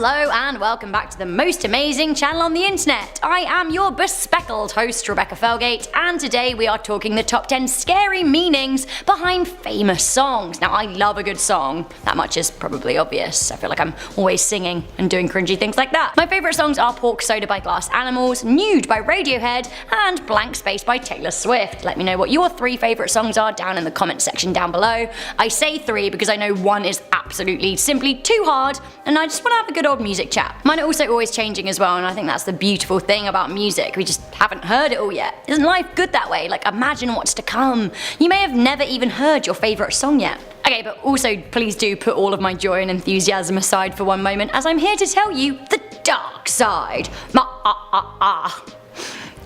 Hello and welcome back to the most amazing channel on the internet. I am your bespeckled host Rebecca Felgate, and today we are talking the top 10 scary meanings behind famous songs. Now I love a good song, that much is probably obvious. I feel like I'm always singing and doing cringy things like that. My favourite songs are Pork Soda by Glass Animals, Nude by Radiohead, and Blank Space by Taylor Swift. Let me know what your 3 favourite songs are down in the comment section down below. I say 3 because I know 1 is absolutely simply too hard, and I just want to have a good old music chat. Mine are also always changing as well, and I think that's the beautiful thing about music. We just haven't heard it all yet. Isn't life good that way? Like, imagine what's to come. You may have never even heard your favourite song yet. Okay, but also please do put all of my joy and enthusiasm aside for one moment, as I'm here to tell you the dark side.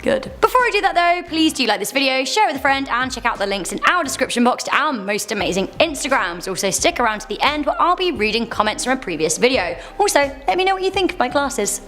Good. Before I do that though, please do like this video, share it with a friend, and check out the links in our description box to our most amazing Instagrams. Also stick around to the end where I'll be reading comments from a previous video. Also, let me know what you think of my glasses.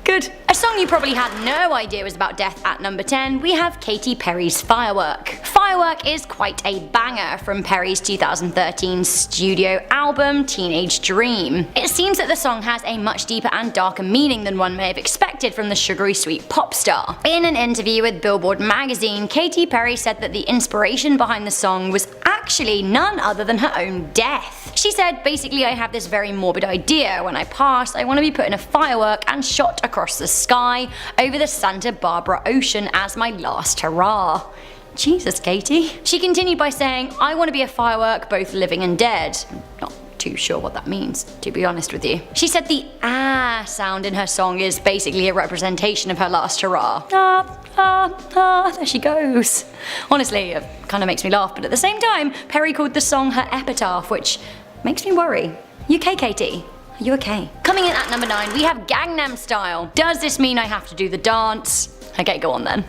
Good. A song you probably had no idea was about death at number 10, we have Katy Perry's Firework. Firework is quite a banger from Perry's 2013 studio album Teenage Dream. It seems that the song has a much deeper and darker meaning than one may have expected from the sugary sweet pop star. In an interview with Billboard magazine, Katy Perry said that the inspiration behind the song was actually none other than her own death. She said, basically I have this very morbid idea. When I pass, I want to be put in a firework and shot across the sky over the Santa Barbara ocean as my last hurrah. Jesus, Katy. She continued by saying, I want to be a firework both living and dead. Not too sure what that means, to be honest with you. She said the ah sound in her song is basically a representation of her last hurrah. There she goes. Honestly, it kind of makes me laugh, but at the same time, Perry called the song her epitaph, which makes me worry. You okay, Katy? Are you okay? Coming in at number 9, we have Gangnam Style. Does this mean I have to do the dance? Okay, go on then.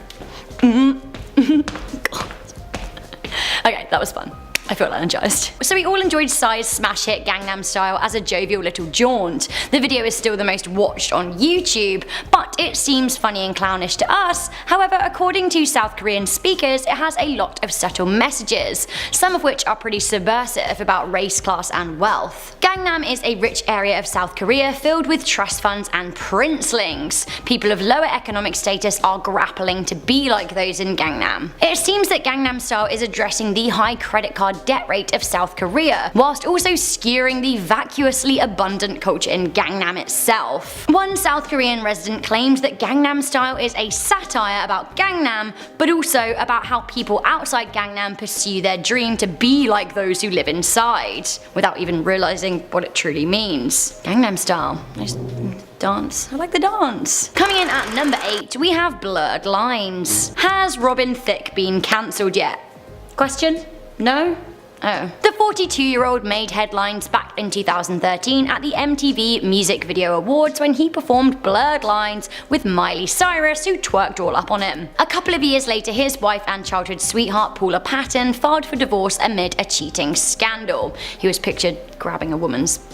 Okay, that was fun. I feel energized. So we all enjoyed Psy's smash hit Gangnam Style as a jovial little jaunt. The video is still the most watched on YouTube, but it seems funny and clownish to us. However, according to South Korean speakers, it has a lot of subtle messages, some of which are pretty subversive about race, class, and wealth. Gangnam is a rich area of South Korea filled with trust funds and princelings. People of lower economic status are grappling to be like those in Gangnam. It seems that Gangnam Style is addressing the high credit card debt rate of South Korea, whilst also skewering the vacuously abundant culture in Gangnam itself. One South Korean resident claimed that Gangnam Style is a satire about Gangnam, but also about how people outside Gangnam pursue their dream to be like those who live inside, without even realizing what it truly means. Gangnam Style. Nice dance. I like the dance. Coming in at number 8, we have Blurred Lines. Has Robin Thicke been cancelled yet? Question? No? Oh. The 42-year-old made headlines back in 2013 at the MTV Music Video Awards when he performed Blurred Lines with Miley Cyrus, who twerked all up on him. A couple of years later, his wife and childhood sweetheart Paula Patton filed for divorce amid a cheating scandal. He was pictured grabbing a woman's,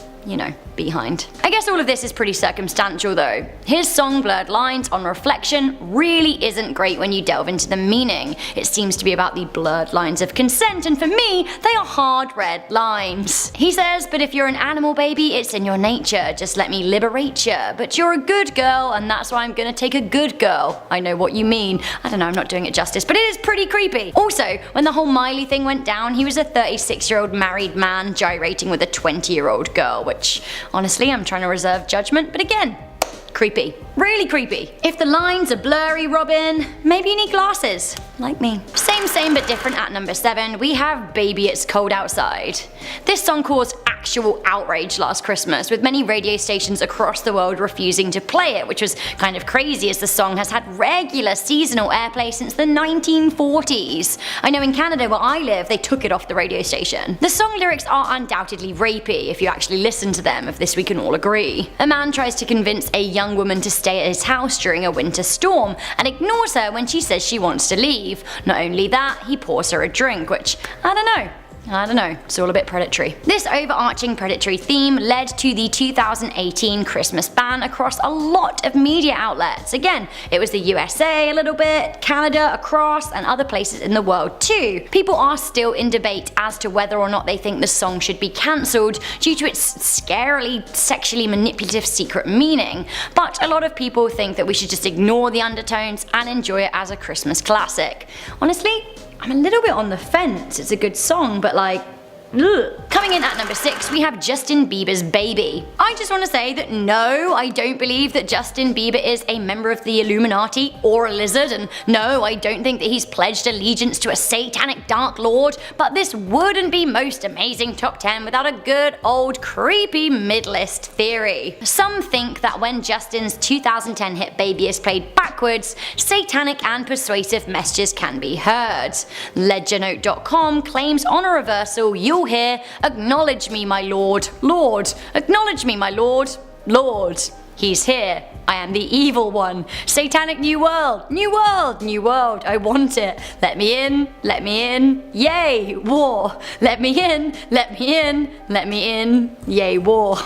behind. I guess all of this is pretty circumstantial though. His song Blurred Lines, on reflection, really isn't great when you delve into the meaning. It seems to be about the blurred lines of consent, and for me, they are hard red lines. He says, but if you're an animal baby, it's in your nature, just let me liberate you. But you're a good girl, and that's why I'm gonna take a good girl. I know what you mean. I don't know, I'm not doing it justice, but it is pretty creepy. Also, when the whole Miley thing went down, he was a 36-year-old married man gyrating with a 20-year-old girl, which honestly, I'm trying to reserve judgment, but again, creepy. Really creepy. If the lines are blurry, Robin, maybe you need glasses. Like me. Same but different at number 7, we have Baby It's Cold Outside. This song caused actual outrage last Christmas, with many radio stations across the world refusing to play it, which was kind of crazy as the song has had regular seasonal airplay since the 1940s. I know in Canada where I live, they took it off the radio station. The song lyrics are undoubtedly rapey if you actually listen to them, of this we can all agree. A man tries to convince a young woman to stay at his house during a winter storm and ignores her when she says she wants to leave. Not only that, he pours her a drink, which, I don't know, I don't know, it's all a bit predatory. This overarching predatory theme led to the 2018 Christmas ban across a lot of media outlets. Again, it was the USA a little bit, Canada, across, and other places in the world too. People are still in debate as to whether or not they think the song should be cancelled due to its scarily sexually manipulative secret meaning, but a lot of people think that we should just ignore the undertones and enjoy it as a Christmas classic. Honestly, I'm a little bit on the fence. It's a good song, but like, ugh. Coming in at number 6, we have Justin Bieber's Baby. I just want to say that no, I don't believe that Justin Bieber is a member of the Illuminati or a lizard, and no, I don't think that he's pledged allegiance to a satanic dark lord, but this wouldn't be most amazing top 10 without a good old creepy mid-list theory. Some think that when Justin's 2010 hit Baby is played backwards, satanic and persuasive messages can be heard. Ledgernote.com claims on a reversal you'll hear, "Acknowledge me, my lord, lord, acknowledge me, my lord, lord. He's here, I am the evil one. Satanic new world, new world, new world, I want it. Let me in, yay, war. Let me in, let me in, let me in, yay, war."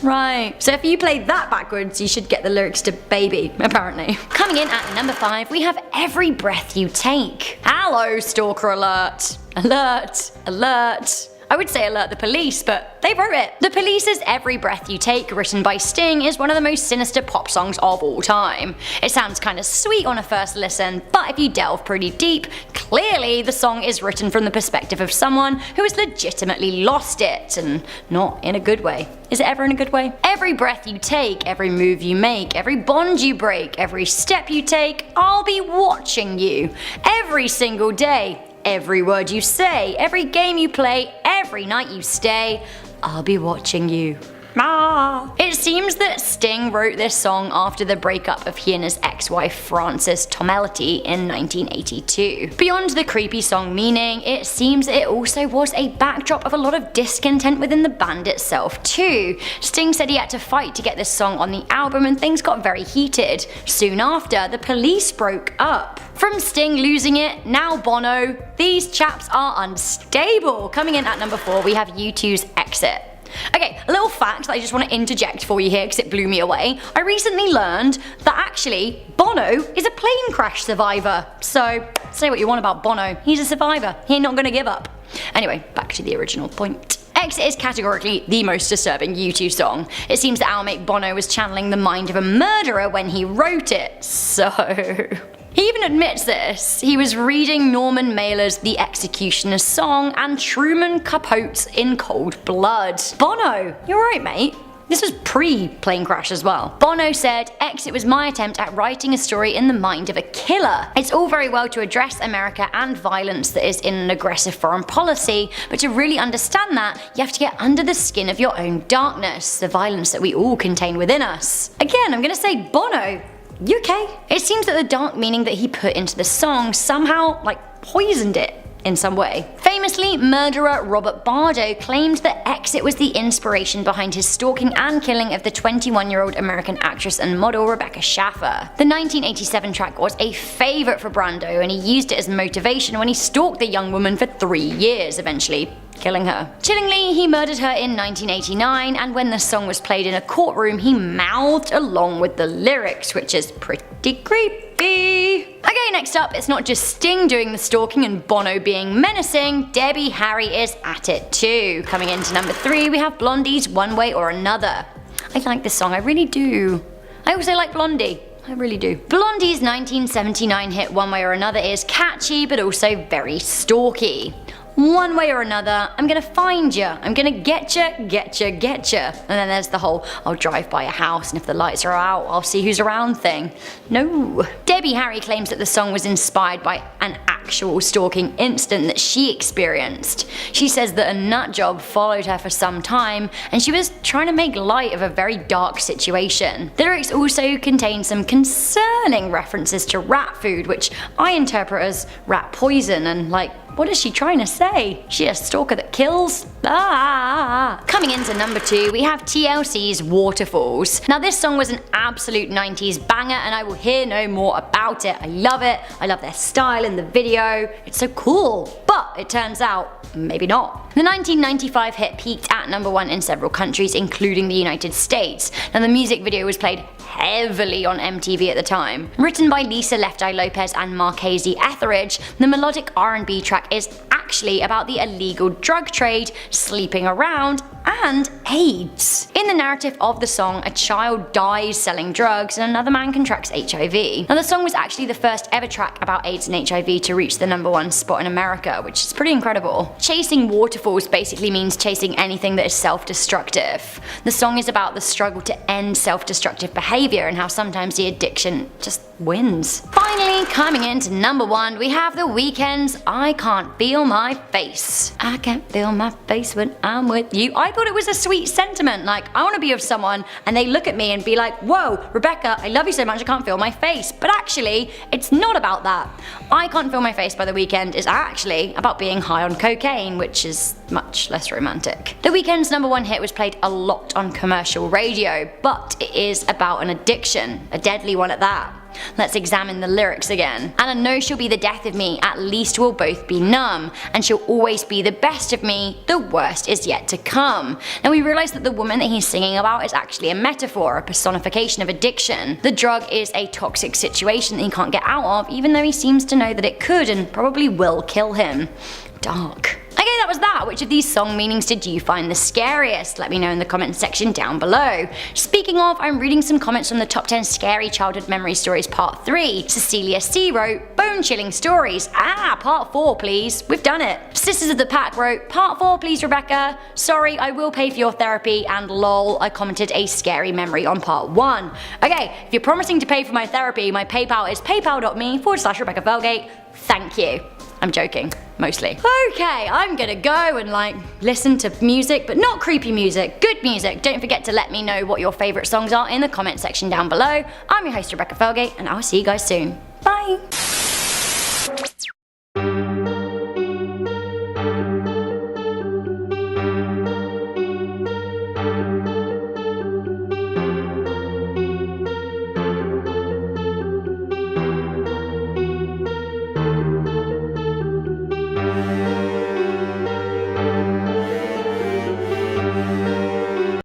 Right, so if you play that backwards, you should get the lyrics to Baby, apparently. Coming in at number 5, we have Every Breath You Take. Hello, stalker alert. Alert, alert. I would say alert the police, but they wrote it. The Police's Every Breath You Take, written by Sting, is one of the most sinister pop songs of all time. It sounds kinda sweet on a first listen, but if you delve pretty deep, clearly the song is written from the perspective of someone who has legitimately lost it, and not in a good way. Is it ever in a good way? Every breath you take, every move you make, every bond you break, every step you take, I'll be watching you. Every single day, every word you say, every game you play, every night you stay, I'll be watching you. Ah. It seems that Sting wrote this song after the breakup of he and his ex-wife Frances Tomelty in 1982. Beyond the creepy song meaning, it seems it also was a backdrop of a lot of discontent within the band itself too. Sting said he had to fight to get this song on the album and things got very heated. Soon after, the Police broke up. From Sting losing it, now Bono, these chaps are unstable. Coming in at number 4, we have U2's Exit. Okay, a little fact that I just want to interject for you here because it blew me away. I recently learned that actually Bono is a plane crash survivor. So, say what you want about Bono, he's a survivor. He ain't not gonna give up. Anyway, back to the original point. Exit is categorically the most disturbing U2 song. It seems that our mate Bono was channeling the mind of a murderer when he wrote it, so... He even admits this. He was reading Norman Mailer's The Executioner's Song and Truman Capote's In Cold Blood. Bono, you're right, mate. This was pre-plane crash as well. Bono said, "Exit was my attempt at writing a story in the mind of a killer. It's all very well to address America and violence that is in an aggressive foreign policy, but to really understand that, you have to get under the skin of your own darkness, the violence that we all contain within us." Again, I'm gonna say Bono, you okay? It seems that the dark meaning that he put into the song somehow, poisoned it in some way. Famously, murderer Robert Bardo claimed that Exit was the inspiration behind his stalking and killing of the 21-year-old American actress and model Rebecca Schaffer. The 1987 track was a favourite for Brando, and he used it as motivation when he stalked the young woman for 3 years, eventually killing her. Chillingly, he murdered her in 1989, and when the song was played in a courtroom, he mouthed along with the lyrics, which is pretty creepy. Okay, next up, it's not just Sting doing the stalking and Bono being menacing, Debbie Harry is at it too. Coming into number 3, we have Blondie's One Way or Another. I like this song, I really do. I also like Blondie. I really do. Blondie's 1979 hit One Way or Another is catchy, but also very stalky. One way or another, I'm gonna find ya, I'm gonna get ya. And then there's the whole, I'll drive by a house and if the lights are out, I'll see who's around thing. No. Debbie Harry claims that the song was inspired by an actual stalking incident that she experienced. She says that a nut job followed her for some time and she was trying to make light of a very dark situation. The lyrics also contain some concerning references to rat food, which I interpret as rat poison, and what is she trying to say? hey, she's a stalker that kills. Ah. Coming into number 2, we have TLC's Waterfalls. Now this song was an absolute 90s banger and I will hear no more about it. I love it. I love their style in the video. It's so cool. But it turns out, maybe not. The 1995 hit peaked at number 1 in several countries, including the United States. Now the music video was played heavily on MTV at the time. Written by Lisa Left Eye Lopez and Marchese Etheridge, the melodic R&B track is actually about the illegal drug trade, sleeping around, and AIDS. In the narrative of the song, a child dies selling drugs and another man contracts HIV. Now the song was actually the first ever track about AIDS and HIV to reach the number 1 spot in America, which is pretty incredible. Chasing waterfalls basically means chasing anything that is self-destructive. The song is about the struggle to end self-destructive behavior and how sometimes the addiction just wins. Finally, coming into number 1, we have The Weeknd's I Can't Feel My Face. I can't feel my face when I'm with you. I thought it was a sweet sentiment, like I want to be with someone and they look at me and be like, whoa, Rebecca, I love you so much I can't feel my face. But actually, it's not about that. I Can't Feel My Face by The Weeknd is actually about being high on cocaine, which is much less romantic. The Weeknd's number 1 hit was played a lot on commercial radio, but it is about an addiction, a deadly one at that. Let's examine the lyrics again. And I know she'll be the death of me, at least we'll both be numb. And she'll always be the best of me, the worst is yet to come. Now we realise that the woman that he's singing about is actually a metaphor, a personification of addiction. The drug is a toxic situation that he can't get out of, even though he seems to know that it could and probably will kill him. Dark. Okay, that was that. Which of these song meanings did you find the scariest? Let me know in the comments section down below. Speaking of, I'm reading some comments from the top 10 scary childhood memory stories part 3. Cecilia C wrote, bone chilling stories. Part 4 please. We've done it. Sisters of the Pack wrote, part 4 please Rebecca. Sorry, I will pay for your therapy, and lol, I commented a scary memory on part 1. Okay, if you're promising to pay for my therapy, my PayPal is paypal.me/Rebecca Felgate. Thank you. I'm joking, mostly. Okay, I'm gonna go and listen to music, but not creepy music, good music. Don't forget to let me know what your favourite songs are in the comment section down below. I'm your host Rebecca Felgate, and I'll see you guys soon. Bye!